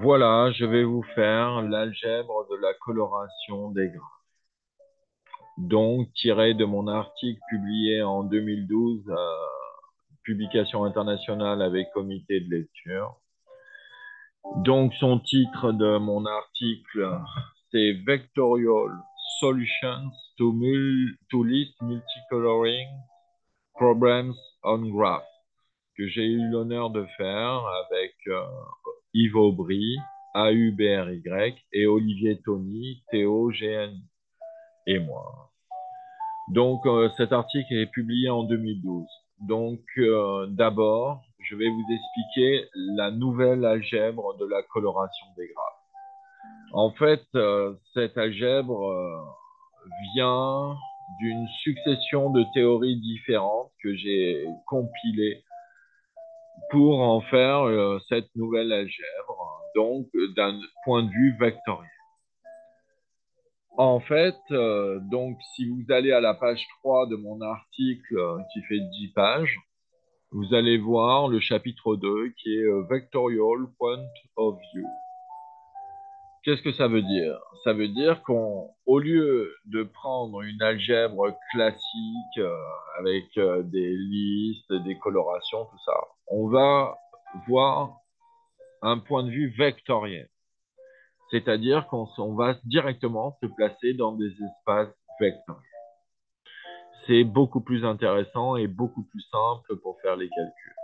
Voilà, je vais vous faire l'algèbre de la coloration des graphes. Donc, tiré de mon article publié en 2012, publication internationale avec comité de lecture. Donc, son titre de mon article, c'est Vectorial Solutions to List Multicoloring Problems on Graph, que j'ai eu l'honneur de faire avec Yves Aubry, AUBRY, et Olivier Tony, TOGN, et moi. Donc, cet article est publié en 2012. Donc, d'abord, je vais vous expliquer la nouvelle algèbre de la coloration des graphes. En fait, cette algèbre vient d'une succession de théories différentes que j'ai compilées pour en faire cette nouvelle algèbre, donc d'un point de vue vectoriel. En fait, donc si vous allez à la page 3 de mon article qui fait 10 pages, vous allez voir le chapitre 2 qui est Vectorial Point of View. Qu'est-ce que ça veut dire? Ça veut dire qu'au lieu de prendre une algèbre classique avec des listes, des colorations, tout ça, on va voir un point de vue vectoriel. C'est-à-dire qu'on va directement se placer dans des espaces vectoriels. C'est beaucoup plus intéressant et beaucoup plus simple pour faire les calculs.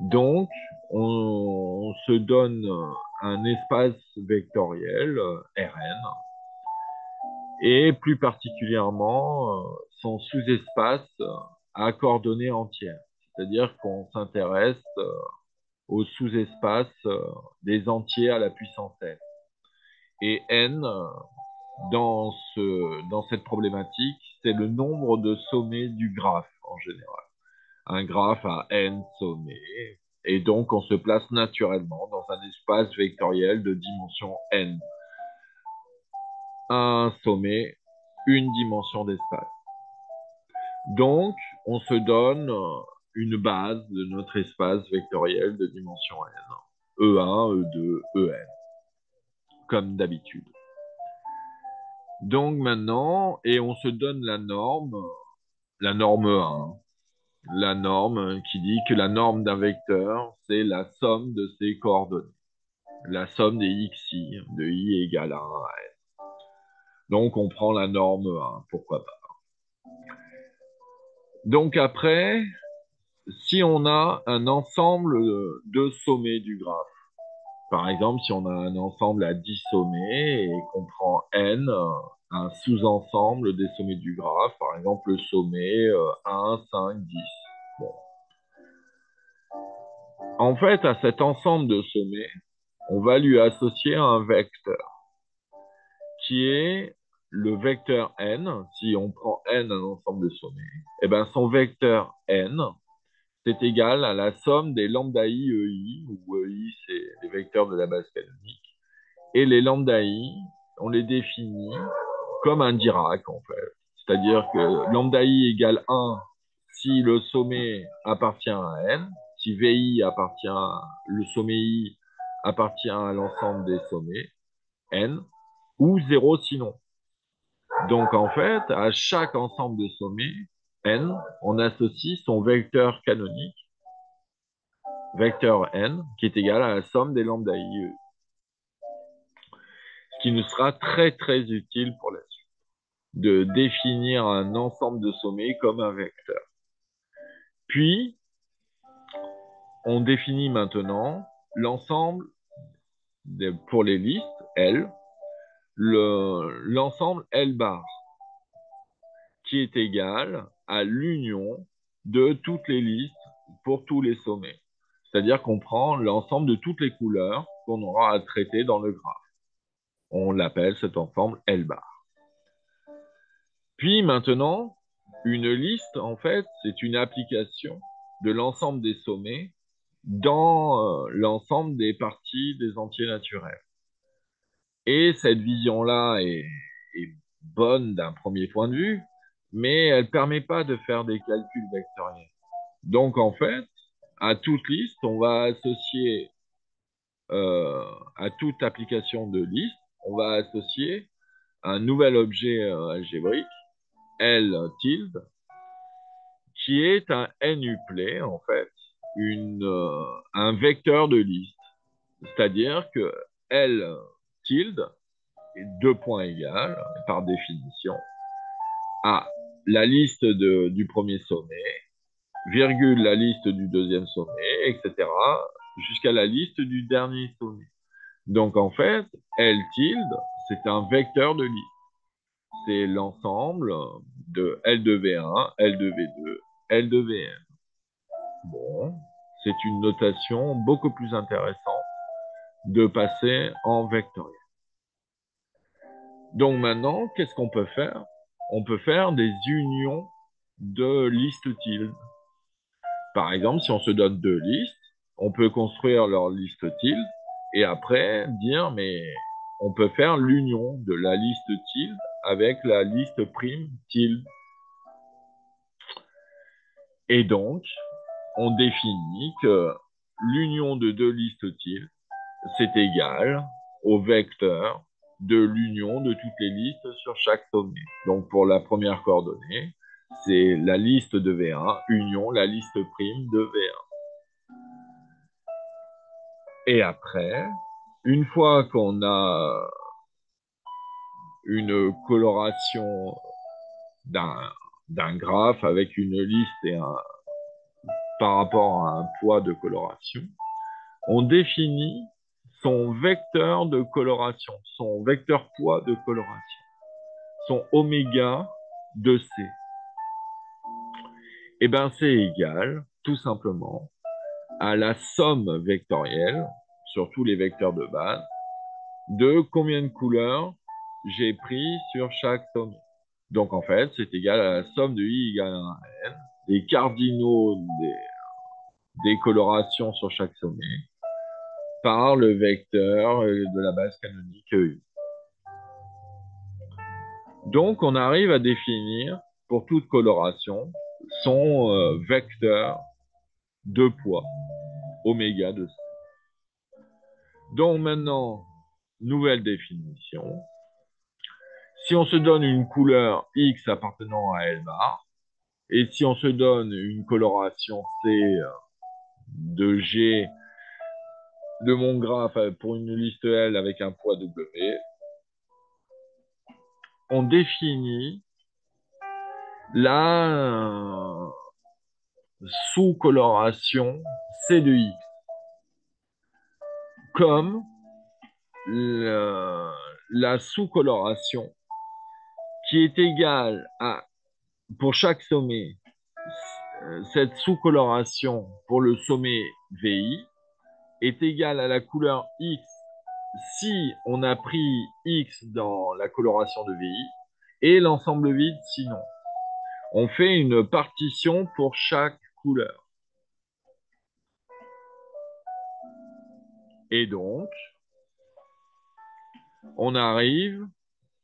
Donc, on se donne un espace vectoriel, Rn, et plus particulièrement son sous-espace à coordonnées entières. C'est-à-dire qu'on s'intéresse au sous-espace des entiers à la puissance n. Et n, dans cette problématique, c'est le nombre de sommets du graphe en général. Un graphe a n sommets, et donc on se place naturellement dans un espace vectoriel de dimension n. Un sommet, une dimension d'espace. Donc, on se donne une base de notre espace vectoriel de dimension n. E1, E2, En, comme d'habitude. Donc maintenant, et on se donne la norme 1, la norme qui dit que la norme d'un vecteur, c'est la somme de ses coordonnées, la somme des xi, de i égale à 1 à n. Donc on prend la norme 1, pourquoi pas. Donc après, si on a un ensemble de sommets du graphe, par exemple, si on a un ensemble à 10 sommets et qu'on prend n, un sous-ensemble des sommets du graphe, par exemple le sommet 1, 5, 10. Bon. En fait, à cet ensemble de sommets, on va lui associer un vecteur qui est le vecteur n. Si on prend n un ensemble de sommets, et ben son vecteur n, c'est égal à la somme des lambda i ei, où ei c'est les vecteurs de la base canonique, et les lambda i, on les définit comme un Dirac en fait. C'est-à-dire que lambda i égale 1 si le sommet appartient à n, si vi appartient, le sommet i appartient à l'ensemble des sommets n, ou 0 sinon. Donc en fait, à chaque ensemble de sommets n, on associe son vecteur canonique, vecteur n, qui est égal à la somme des lambda i, ce qui nous sera très très utile pour la suite, de définir un ensemble de sommets comme un vecteur. Puis, on définit maintenant l'ensemble pour les listes L, l'ensemble L bar, qui est égal à l'union de toutes les listes pour tous les sommets. C'est-à-dire qu'on prend l'ensemble de toutes les couleurs qu'on aura à traiter dans le graphe. On l'appelle cet ensemble L bar. Puis maintenant, une liste, en fait, c'est une application de l'ensemble des sommets dans l'ensemble des parties des entiers naturels. Et cette vision-là est bonne d'un premier point de vue, mais elle ne permet pas de faire des calculs vectoriels. Donc, en fait, à toute liste, on va associer à toute application de liste, on va associer un nouvel objet algébrique, L tilde, qui est un NUplay, en fait, un vecteur de liste. C'est-à-dire que L tilde est deux points égales, par définition, à la liste du premier sommet, virgule la liste du deuxième sommet, etc., jusqu'à la liste du dernier sommet. Donc, en fait, L tilde, c'est un vecteur de liste. C'est l'ensemble de L de V1, L de V2, L de Vn. Bon, c'est une notation beaucoup plus intéressante de passer en vectoriel. Donc maintenant, qu'est-ce qu'on peut faire? On peut faire des unions de listes tilde. Par exemple, si on se donne deux listes, on peut construire leur liste tilde et après dire, mais on peut faire l'union de la liste tilde avec la liste prime tilde. Et donc, on définit que l'union de deux listes tilde, c'est égal au vecteur de l'union de toutes les listes sur chaque sommet. Donc, pour la première coordonnée, c'est la liste de V1 union la liste prime de V1. Et après, une fois qu'on a une coloration d'un graphe avec une liste par rapport à un poids de coloration, on définit son vecteur de coloration, son vecteur poids de coloration, son oméga de C. Et bien, c'est égal, tout simplement, à la somme vectorielle, sur tous les vecteurs de base, de combien de couleurs j'ai pris sur chaque sommet. Donc, en fait, c'est égal à la somme de i égale à n, des cardinaux des colorations sur chaque sommet, par le vecteur de la base canonique E. Donc, on arrive à définir, pour toute coloration, son vecteur de poids, oméga de C. Donc maintenant, nouvelle définition. Si on se donne une couleur X appartenant à L bar, et si on se donne une coloration C de G de mon graphe pour une liste L avec un poids W, on définit la sous-coloration C de X comme la sous-coloration qui est égale à, pour chaque sommet, cette sous-coloration pour le sommet VI est égale à la couleur X si on a pris X dans la coloration de VI et l'ensemble vide sinon. On fait une partition pour chaque couleur. Et donc, on arrive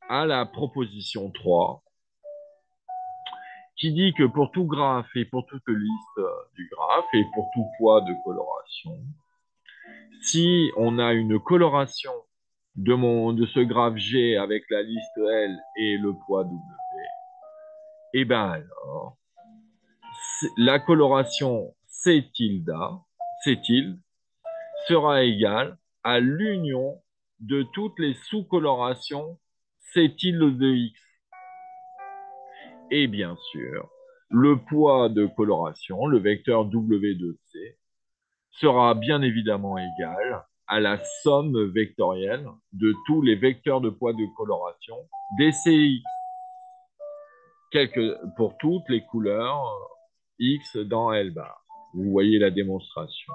à la proposition 3 qui dit que pour tout graphe et pour toute liste du graphe et pour tout poids de coloration, si on a une coloration de ce graphe G avec la liste L et le poids W, et bien alors, la coloration C tilde sera égale à l'union de toutes les sous-colorations C tilde de X. Et bien sûr, le poids de coloration, le vecteur W de C, sera bien évidemment égal à la somme vectorielle de tous les vecteurs de poids de coloration dCx, pour toutes les couleurs X dans L bar. Vous voyez la démonstration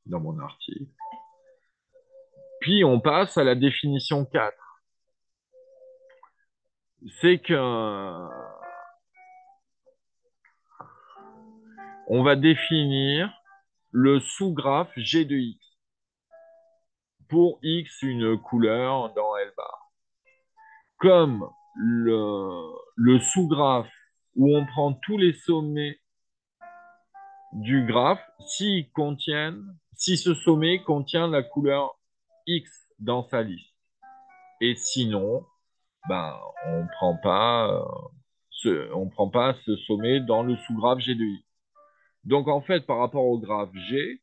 dans mon article. Puis on passe à la définition 4. C'est que on va définir le sous-graphe G de X pour X une couleur dans L bar. Comme le sous-graphe où on prend tous les sommets du graphe si ce sommet contient la couleur X dans sa liste. Et sinon, ben, on prend pas ce sommet dans le sous-graphe G de X. Donc, en fait, par rapport au graphe G,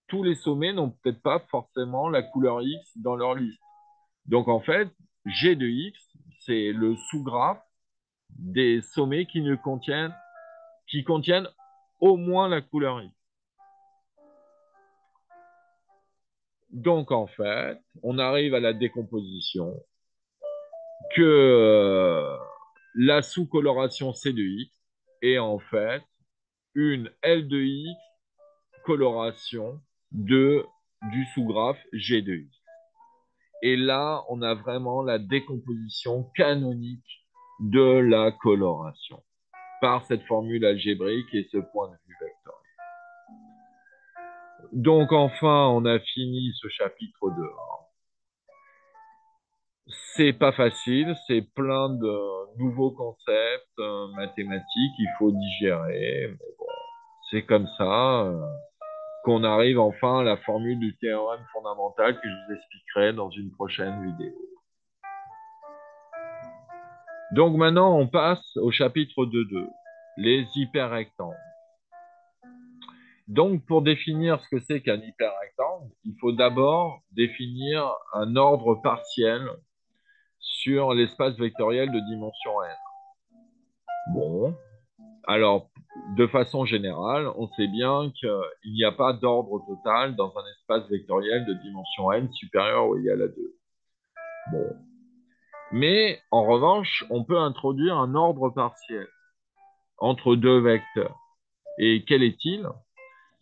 tous les sommets n'ont peut-être pas forcément la couleur X dans leur liste. Donc, en fait, G de X, c'est le sous-graphe des sommets qui contiennent au moins la couleur X. Donc, en fait, on arrive à la décomposition que la sous-coloration C de X est en fait une L de X coloration du sous-graphe G de X. Et là, on a vraiment la décomposition canonique de la coloration par cette formule algébrique et ce point de vue vectoriel. Donc enfin, on a fini ce chapitre 2. C'est pas facile, c'est plein de nouveaux concepts mathématiques, il faut digérer. Mais bon, c'est comme ça qu'on arrive enfin à la formule du théorème fondamental que je vous expliquerai dans une prochaine vidéo. Donc maintenant, on passe au chapitre 2.2, les hyperrectangles. Donc pour définir ce que c'est qu'un hyperrectangle, il faut d'abord définir un ordre partiel sur l'espace vectoriel de dimension n. Bon, alors de façon générale, on sait bien qu'il n'y a pas d'ordre total dans un espace vectoriel de dimension n supérieur ou égal à 2. Bon. Mais en revanche, on peut introduire un ordre partiel entre deux vecteurs. Et quel est-il?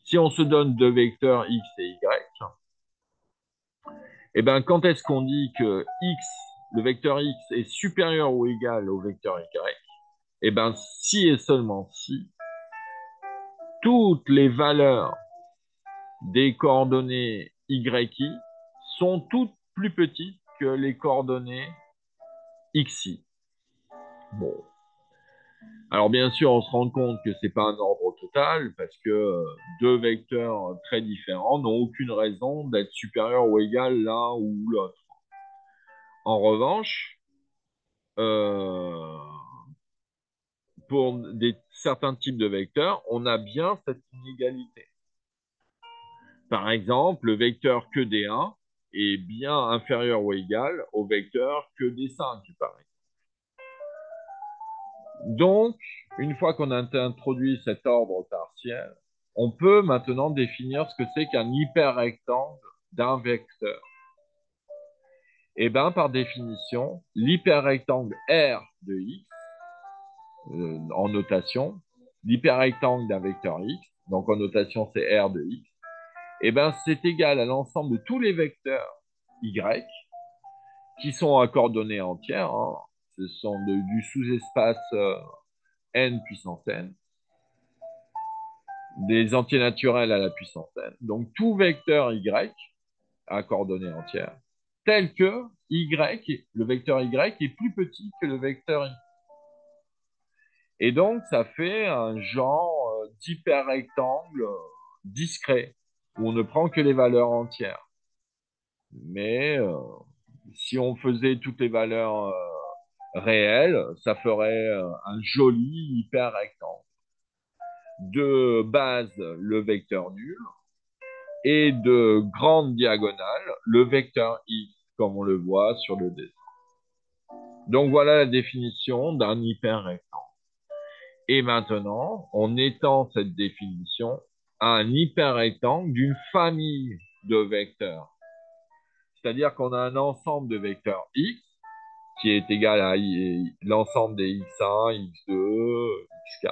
Si on se donne deux vecteurs x et y, eh ben, quand est-ce qu'on dit que x, le vecteur x, est supérieur ou égal au vecteur y? Eh ben, si et seulement si toutes les valeurs des coordonnées yi sont toutes plus petites que les coordonnées xi. Bon. Alors bien sûr, on se rend compte que c'est pas un ordre total parce que deux vecteurs très différents n'ont aucune raison d'être supérieurs ou égal l'un ou l'autre. En revanche, euh, pour certains types de vecteurs, on a bien cette inégalité. Par exemple, le vecteur que D1 est bien inférieur ou égal au vecteur que D5, par exemple. Donc, une fois qu'on a introduit cet ordre partiel, on peut maintenant définir ce que c'est qu'un hyperrectangle d'un vecteur. Et bien, par définition, l'hyperrectangle R de X, en notation, l'hyperrectangle d'un vecteur X, donc en notation c'est R de X, et ben c'est égal à l'ensemble de tous les vecteurs Y qui sont à coordonnées entières, hein. Ce sont du sous-espace n puissance n, des entiers naturels à la puissance n. Donc tout vecteur Y à coordonnées entières, tel que Y, le vecteur Y est plus petit que le vecteur Y. Et donc ça fait un genre d'hyperrectangle discret, où on ne prend que les valeurs entières. Mais si on faisait toutes les valeurs réelles, ça ferait un joli hyperrectangle. De base, le vecteur nul, et de grande diagonale, le vecteur x, comme on le voit sur le dessin. Donc voilà la définition d'un hyperrectangle. Et maintenant, on étend cette définition à un hyperrectangle d'une famille de vecteurs. C'est-à-dire qu'on a un ensemble de vecteurs x qui est égal à l'ensemble des x1, x2, xk.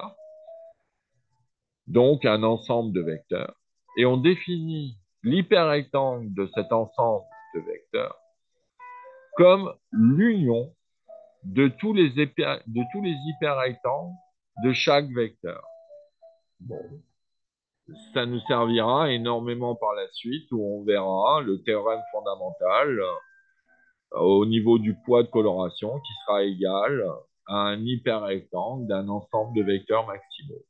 Donc un ensemble de vecteurs. Et on définit l'hyperrectangle de cet ensemble de vecteurs comme l'union de tous les hyperrectangles de chaque vecteur. Bon, ça nous servira énormément par la suite où on verra le théorème fondamental au niveau du poids de coloration qui sera égal à un hyperrectangle d'un ensemble de vecteurs maximaux.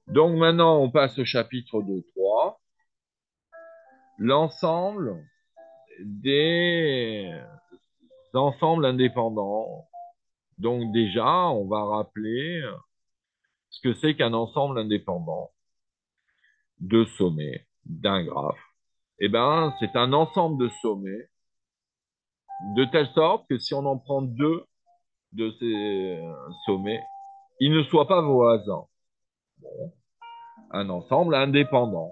Donc maintenant, on passe au chapitre 2.3, l'ensemble des ensembles indépendants. Donc déjà, on va rappeler ce que c'est qu'un ensemble indépendant de sommets d'un graphe. Eh ben, c'est un ensemble de sommets de telle sorte que si on en prend deux de ces sommets, ils ne soient pas voisins. Bon, un ensemble indépendant.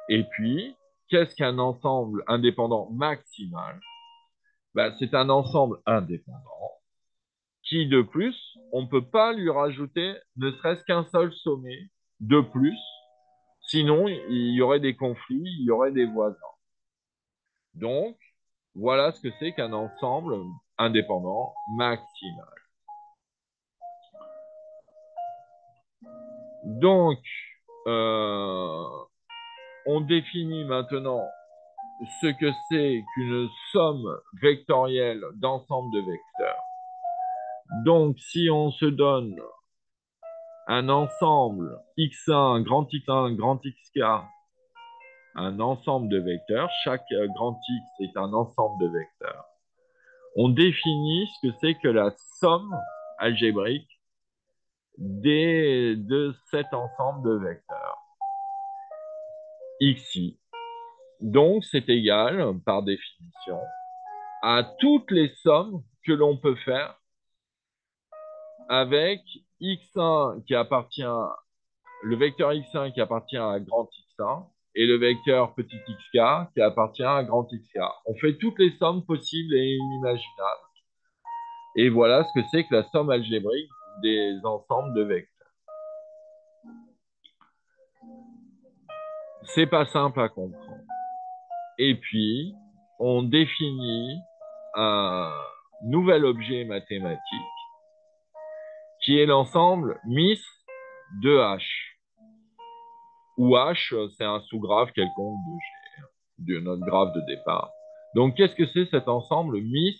Et puis, qu'est-ce qu'un ensemble indépendant maximal? Ben, c'est un ensemble indépendant qui, de plus, on ne peut pas lui rajouter ne serait-ce qu'un seul sommet de plus, sinon il y aurait des conflits, il y aurait des voisins. Donc, voilà ce que c'est qu'un ensemble indépendant maximal. Donc, euh, on définit maintenant ce que c'est qu'une somme vectorielle d'ensemble de vecteurs. Donc, si on se donne un ensemble x1, grand xk, un ensemble de vecteurs, chaque grand x est un ensemble de vecteurs, on définit ce que c'est que la somme algébrique de cet ensemble de vecteurs xi. Donc, c'est égal, par définition, à toutes les sommes que l'on peut faire avec x1 qui appartient, le vecteur x1 qui appartient à grand x1 et le vecteur petit xk qui appartient à grand xk. On fait toutes les sommes possibles et inimaginables. Et voilà ce que c'est que la somme algébrique des ensembles de vecteurs. C'est pas simple à comprendre. Et puis, on définit un nouvel objet mathématique qui est l'ensemble MIS de H, où H, c'est un sous-graphe quelconque de G, de notre graphe de départ. Donc, qu'est-ce que c'est cet ensemble MIS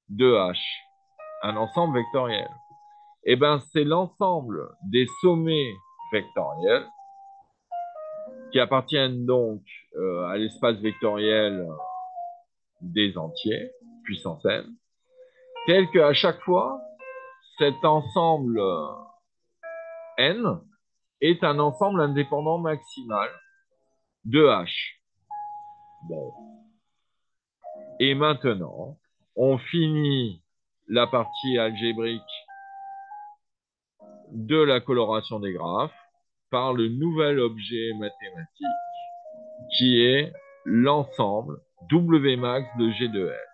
de H? Un ensemble vectoriel. Eh bien, c'est l'ensemble des sommets vectoriels qui appartiennent donc à l'espace vectoriel des entiers, puissance n, tel qu'à chaque fois, cet ensemble n est un ensemble indépendant maximal de H. Bon. Et maintenant, on finit la partie algébrique de la coloration des graphes par le nouvel objet mathématique qui est l'ensemble Wmax de G de L.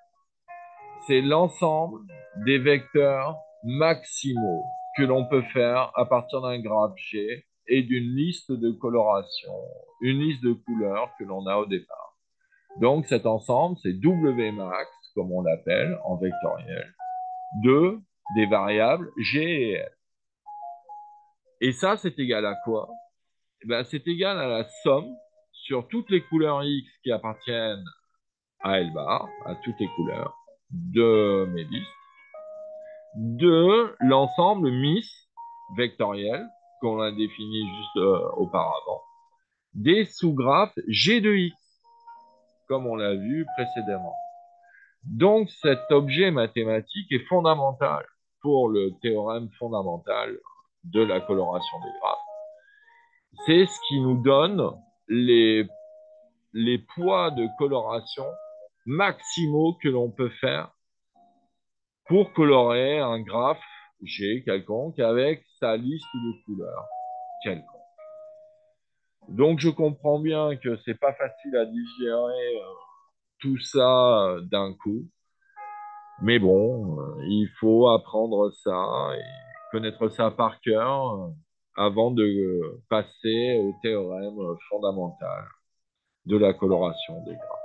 C'est l'ensemble des vecteurs maximaux que l'on peut faire à partir d'un graphe G et d'une liste de coloration, une liste de couleurs que l'on a au départ. Donc cet ensemble, c'est Wmax, comme on l'appelle en vectoriel, de des variables G et L. Et ça, c'est égal à quoi? Eh ben, c'est égal à la somme sur toutes les couleurs X qui appartiennent à L bar, à toutes les couleurs de mes listes, de l'ensemble MIS vectoriel, qu'on a défini juste auparavant, des sous-graphes G de X, comme on l'a vu précédemment. Donc cet objet mathématique est fondamental pour le théorème fondamental de la coloration des graphes. C'est ce qui nous donne les poids de coloration maximaux que l'on peut faire pour colorer un graphe G quelconque avec sa liste de couleurs quelconque. Donc je comprends bien que c'est pas facile à digérer tout ça d'un coup, mais bon, il faut apprendre ça et connaître ça par cœur avant de passer au théorème fondamental de la coloration des graphes.